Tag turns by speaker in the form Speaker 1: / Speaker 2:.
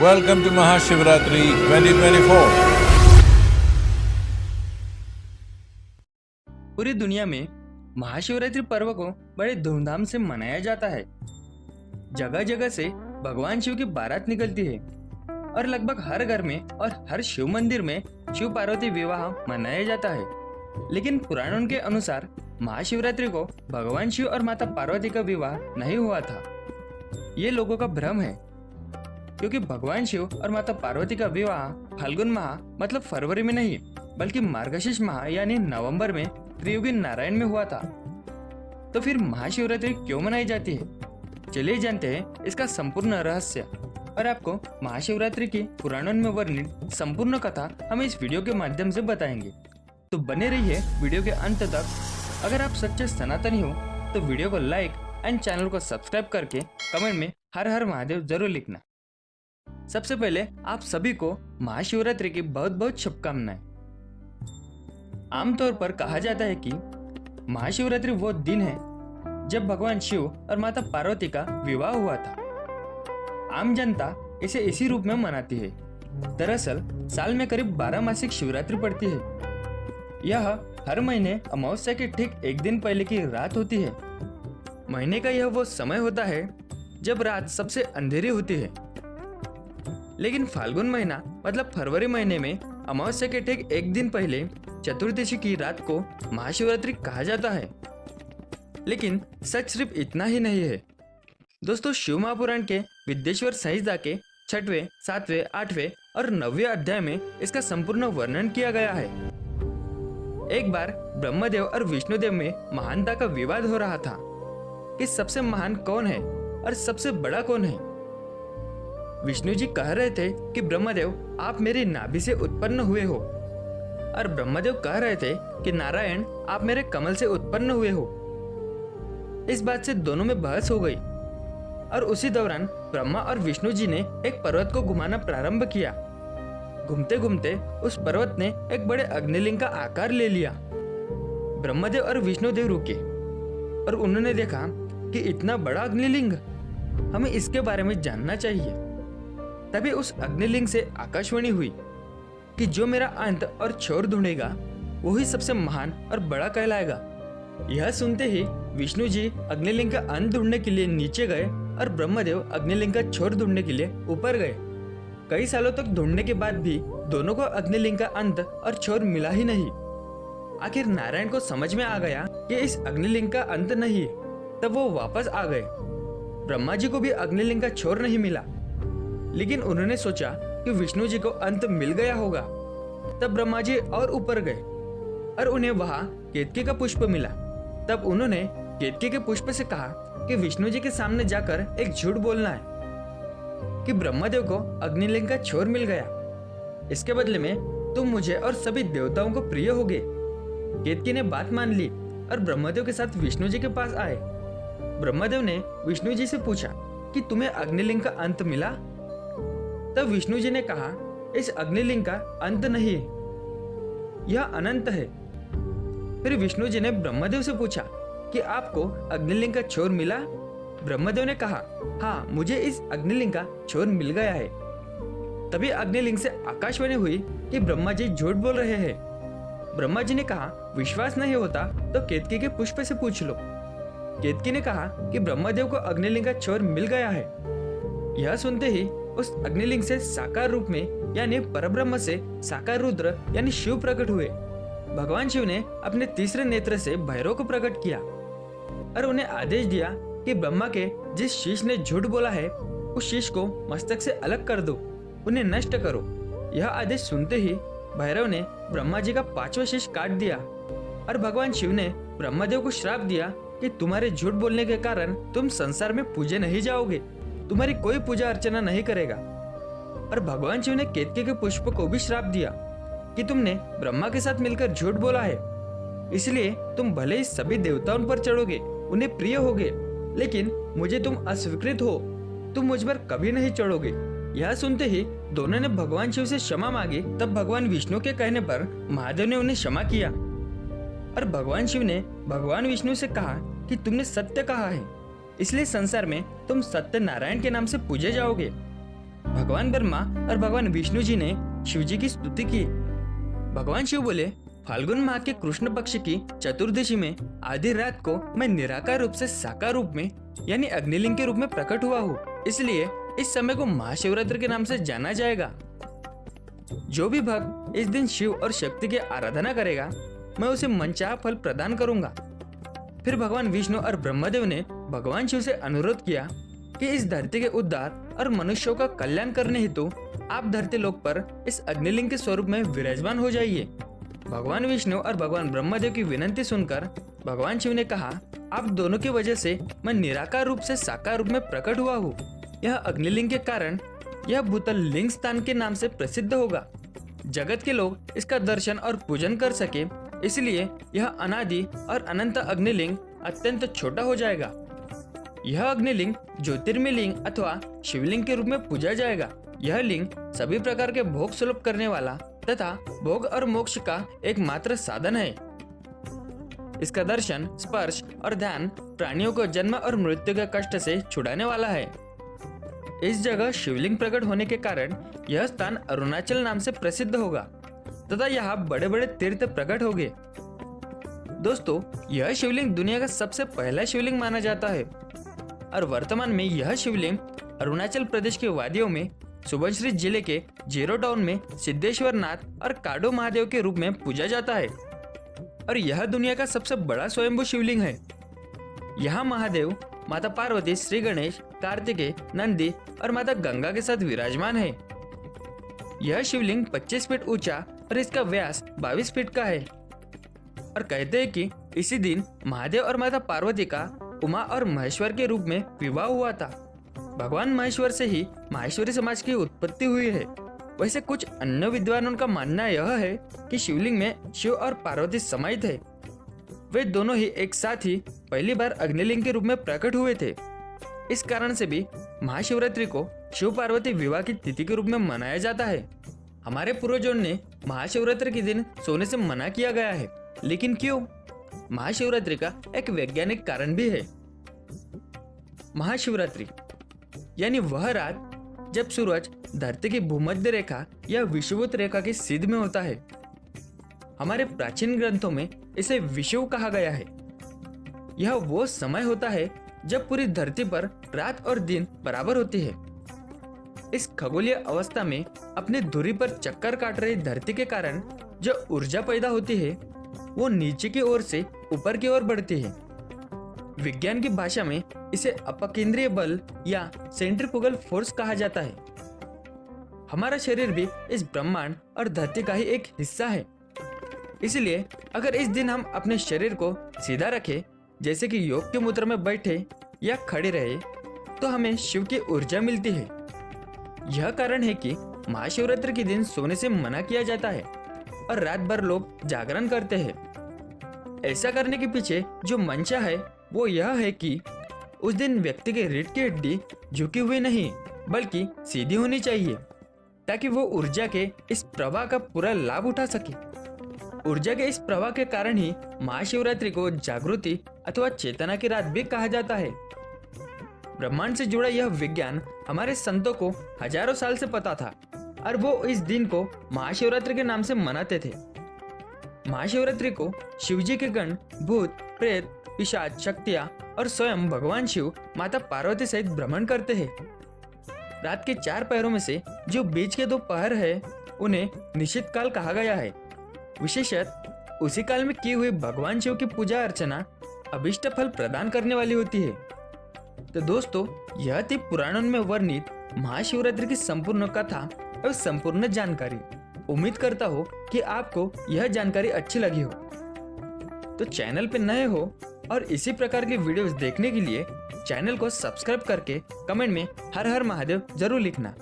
Speaker 1: Welcome to Mahashivratri 2024.
Speaker 2: पूरी दुनिया में महाशिवरात्रि पर्व को बड़े धूमधाम से मनाया जाता है। जगह जगह से भगवान शिव की बारात निकलती है और लगभग हर घर में और हर शिव मंदिर में शिव पार्वती विवाह मनाया जाता है। लेकिन पुराणों के अनुसार महाशिवरात्रि को भगवान शिव और माता पार्वती का विवाह नहीं हुआ था। ये लोगों का भ्रम है, क्योंकि भगवान शिव और माता पार्वती का विवाह फाल्गुन माह मतलब फरवरी में नहीं, बल्कि मार्गशीर्ष माह यानी नवंबर में त्रियुगी नारायण में हुआ था। तो फिर महाशिवरात्रि क्यों मनाई जाती है? चलिए जानते हैं इसका संपूर्ण रहस्य और आपको महाशिवरात्रि की पुराणों में वर्णित संपूर्ण कथा हम इस वीडियो के माध्यम से बताएंगे। तो बने रहिए वीडियो के अंत तक। अगर आप सच्चे सनातनी हो तो वीडियो को लाइक एंड चैनल को सब्सक्राइब करके कमेंट में हर हर महादेव जरूर लिखना। सबसे पहले आप सभी को महाशिवरात्रि की बहुत बहुत शुभकामनाएं। आमतौर पर कहा जाता है कि महाशिवरात्रि वो दिन है जब भगवान शिव और माता पार्वती का विवाह हुआ था। आम जनता इसे इसी रूप में मनाती है। दरअसल साल में करीब 12 मासिक शिवरात्रि पड़ती है। यह हर महीने अमावस्या के ठीक एक दिन पहले की रात होती है। महीने का यह वो समय होता है जब रात सबसे अंधेरी होती है। लेकिन फाल्गुन महीना मतलब फरवरी महीने में अमावस्या के ठीक एक दिन पहले चतुर्दशी की रात को महाशिवरात्रि कहा जाता है। लेकिन सच सिर्फ इतना ही नहीं है दोस्तों। शिव महापुराण के विद्येश्वर संहिता के 6वें, 7वें, 8वें और 9वें अध्याय में इसका संपूर्ण वर्णन किया गया है। एक बार ब्रह्मदेव और विष्णुदेव में महानता का विवाद हो रहा था कि सबसे महान कौन है और सबसे बड़ा कौन है। विष्णु जी कह रहे थे कि ब्रह्मदेव आप मेरी नाभि से उत्पन्न हुए हो, और ब्रह्मदेव कह रहे थे कि नारायण आप मेरे कमल से उत्पन्न हुए हो। इस बात से दोनों में बहस हो गई और उसी दौरान ब्रह्मा और विष्णु जी ने एक पर्वत को घुमाना प्रारंभ किया। घूमते घूमते उस पर्वत ने एक बड़े अग्निलिंग का आकार ले लिया। ब्रह्मदेव और विष्णुदेव रुके और उन्होंने देखा कि इतना बड़ा अग्निलिंग, हमें इसके बारे में जानना चाहिए। तभी उस अग्निलिंग से आकाशवाणी हुई कि जो मेरा अंत और छोर ढूंढेगा वही सबसे महान और बड़ा कहलाएगा। यह सुनते ही विष्णु जी अग्निलिंग का अंत ढूंढने के लिए नीचे गए और ब्रह्मदेव अग्निलिंग का छोर ढूंढने के लिए ऊपर गए। कई सालों तक ढूंढने के बाद भी दोनों को अग्निलिंग का अंत और छोर मिला ही नहीं। आखिर नारायण को समझ में आ गया कि इस अग्निलिंग का अंत नहीं, तब वो वापस आ गए। ब्रह्मा जी को भी अग्निलिंग का छोर नहीं मिला, लेकिन उन्होंने सोचा कि विष्णु जी को अंत मिल गया होगा। तब ब्रह्मा जी और ऊपर गए और उन्हें वहां केतकी का पुष्प मिला। तब उन्होंने केतकी के पुष्प से कहा कि विष्णु जी के सामने जाकर एक झूठ बोलना है कि ब्रह्मदेव को अग्निलिंग का छोर मिल गया। इसके बदले में तुम मुझे और सभी देवताओं को प्रिय होगे। केतकी ने बात मान ली और ब्रह्मदेव के साथ विष्णु जी के पास आए। ब्रह्मदेव ने विष्णु जी से पूछा कि तुम्हें अग्निलिंग का अंत मिला? तब विष्णु जी ने कहा, इस अग्निलिंग का अंत नहीं, यह अनंत है। फिर विष्णु जी ने ब्रह्मदेव से पूछा कि आपको अग्निलिंग का छोर मिला? ब्रह्मदेव ने कहा, हाँ, मुझे इस अग्निलिंग का छोर मिल गया है। तभी अग्निलिंग से आकाशवाणी हुई कि ब्रह्मा जी झूठ बोल रहे हैं। ब्रह्मा जी ने कहा, विश्वास नहीं होता तो केतकी के पुष्प से पूछ लो। केतकी ने कहा कि ब्रह्मदेव को अग्निलिंग का छोर मिल गया है। यह सुनते ही उस अग्निलिंग से साकार रूप में यानी परब्रह्म से साकार रुद्र यानी शिव प्रकट हुए। भगवान शिव ने अपने तीसरे नेत्र से भैरव को प्रकट किया और उन्हें आदेश दिया कि ब्रह्मा के जिस शीश ने झूठ बोला है उस शीश को मस्तक से अलग कर दो, उन्हें नष्ट करो। यह आदेश सुनते ही भैरव ने ब्रह्मा जी का 5वां शीश काट दिया और भगवान शिव ने ब्रह्मदेव को श्राप दिया कि तुम्हारे झूठ बोलने के कारण तुम संसार में पूजे नहीं जाओगे, तुम्हारी कोई पूजा अर्चना नहीं करेगा। और भगवान शिव ने केतकी के पुष्प को भी श्राप दिया कि तुमने ब्रह्मा के साथ मिलकर झूठ बोला है, इसलिए तुम भले ही सभी देवताओं पर चढ़ोगे, उन्हें प्रिय होगे, लेकिन मुझे तुम अस्वीकृत हो, तुम मुझ पर कभी नहीं चढ़ोगे। यह सुनते ही दोनों ने भगवान शिव से क्षमा मांगी। तब भगवान विष्णु के कहने पर महादेव ने उन्हें क्षमा किया और भगवान शिव ने भगवान विष्णु से कहा कि तुमने सत्य कहा है, इसलिए संसार में तुम सत्य नारायण के नाम से पूजे जाओगे। भगवान ब्रह्मा और भगवान विष्णु जी ने शिव जी की स्तुति की। भगवान शिव बोले, फाल्गुन माह के कृष्ण पक्ष की चतुर्दशी में आधी रात को मैं निराकार रूप से साकार रूप में यानी अग्निलिंग के रूप में प्रकट हुआ हूँ, इसलिए इस समय को महाशिवरात्रि के नाम से जाना जाएगा। जो भी भक्त इस दिन शिव और शक्ति की आराधना करेगा, मैं उसे मनचाहा फल प्रदान करूंगा। फिर भगवान विष्णु और ब्रह्मदेव ने भगवान शिव से अनुरोध किया कि इस धरती के उद्धार और मनुष्यों का कल्याण करने हेतु आप धरती लोक पर इस अग्निलिंग के स्वरूप में विराजमान हो जाइए। भगवान विष्णु और भगवान ब्रह्मदेव की विनती सुनकर भगवान शिव ने कहा, आप दोनों की वजह से मैं निराकार रूप से साकार रूप में प्रकट हुआ हूँ। यह अग्निलिंग के कारण यह भूतल लिंग स्थान के नाम से प्रसिद्ध होगा। जगत के लोग इसका दर्शन और पूजन कर सके, इसलिए यह अनादि और अनंत अग्निलिंग अत्यंत छोटा हो जाएगा। यह अग्निलिंग ज्योतिर्मय लिंग अथवा शिवलिंग के रूप में पूजा जाएगा। यह लिंग सभी प्रकार के भोग सुलभ करने वाला तथा भोग और मोक्ष का एकमात्र साधन है। इसका दर्शन, स्पर्श और ध्यान प्राणियों को जन्म और मृत्यु के कष्ट से छुड़ाने वाला है। इस जगह शिवलिंग प्रकट होने के कारण यह स्थान अरुणाचल नाम से प्रसिद्ध होगा तथा यहाँ बड़े बड़े तीर्थ प्रकट होंगे। दोस्तों, यह शिवलिंग दुनिया का सबसे पहला शिवलिंग माना जाता है और वर्तमान में यह शिवलिंग अरुणाचल प्रदेश के वादियों में सुबनसिरी जिले के जीरो टाउन में सिद्धेश्वर नाथ और काडो महादेव के रूप में पूजा जाता है और यह दुनिया का सबसे बड़ा स्वयंभू शिवलिंग है। यहाँ महादेव, माता पार्वती, श्री गणेश, कार्तिकेय, नंदी और माता गंगा के साथ विराजमान है। यह शिवलिंग 25 फीट ऊंचा और इसका व्यास 22 फीट का है और कहते हैं कि इसी दिन महादेव और माता पार्वती का उमा और महेश्वर के रूप में विवाह हुआ था। भगवान महेश्वर से ही माहेश्वरी समाज की उत्पत्ति हुई है। वैसे कुछ अन्य विद्वानों का मानना यह है कि शिवलिंग में शिव और पार्वती समाहित है। वे दोनों ही एक साथ ही पहली बार अग्निलिंग के रूप में प्रकट हुए थे। इस कारण से भी महाशिवरात्रि को शिव पार्वती विवाह की तिथि के रूप में मनाया जाता है। हमारे पूर्वजों ने महाशिवरात्रि के दिन सोने से मना किया गया है, लेकिन क्यों? महाशिवरात्रि का एक वैज्ञानिक कारण भी है। महाशिवरात्रि यानी वह रात जब सूरज धरती की भूमध्य रेखा या विषुवत रेखा की सीध में होता है। हमारे प्राचीन ग्रंथों में इसे विषुव कहा गया है। यह वो समय होता है जब पूरी धरती पर रात और दिन बराबर होती है। इस खगोलीय अवस्था में अपनी धुरी पर चक्कर काट रही धरती के कारण जो ऊर्जा पैदा होती है वो नीचे की ओर से ऊपर की ओर बढ़ती है। विज्ञान की भाषा में इसे अपकेंद्रीय बल या सेंट्रीफ्यूगल फोर्स कहा जाता है। हमारा शरीर भी इस ब्रह्मांड और धरती का ही एक हिस्सा है। इसलिए अगर इस दिन हम अपने शरीर को सीधा रखें, जैसे कि योग के मुद्रा में बैठे या खड़े रहे, तो हमें शिव की ऊर्जा मिलती है। यह कारण है कि महाशिवरात्रि के दिन सोने से मना किया जाता है और रात भर लोग जागरण करते हैं। ऐसा करने के पीछे जो मंशा है वो यह है कि उस दिन व्यक्ति की रीढ़ की हड्डी झुकी हुई नहीं बल्कि सीधी होनी चाहिए, ताकि वो ऊर्जा के इस प्रवाह का पूरा लाभ उठा सके। ऊर्जा के इस प्रवाह के कारण ही महाशिवरात्रि को जागृति अथवा चेतना की रात भी कहा जाता है। ब्रह्मांड से जुड़ा यह विज्ञान हमारे संतों को हजारों साल से पता था और वो इस दिन को महाशिवरात्रि के नाम से मनाते थे। महाशिवरात्रि को शिवजी के गण, भूत, प्रेत, पिशाच, शक्तियाँ और स्वयं भगवान शिव माता पार्वती सहित भ्रमण करते हैं। रात के 4 पहरों में से जो बीच के 2 पहर है उन्हें निश्चित काल कहा गया है। विशेषत उसी काल में की हुई भगवान शिव की पूजा अर्चना अभिष्ट फल प्रदान करने वाली होती है। तो दोस्तों, यह थी पुराणों में वर्णित महाशिवरात्रि की संपूर्ण कथा और संपूर्ण जानकारी। उम्मीद करता हूँ कि आपको यह जानकारी अच्छी लगी हो। तो चैनल पे नए हो और इसी प्रकार की वीडियोस देखने के लिए चैनल को सब्सक्राइब करके कमेंट में हर हर महादेव जरूर लिखना।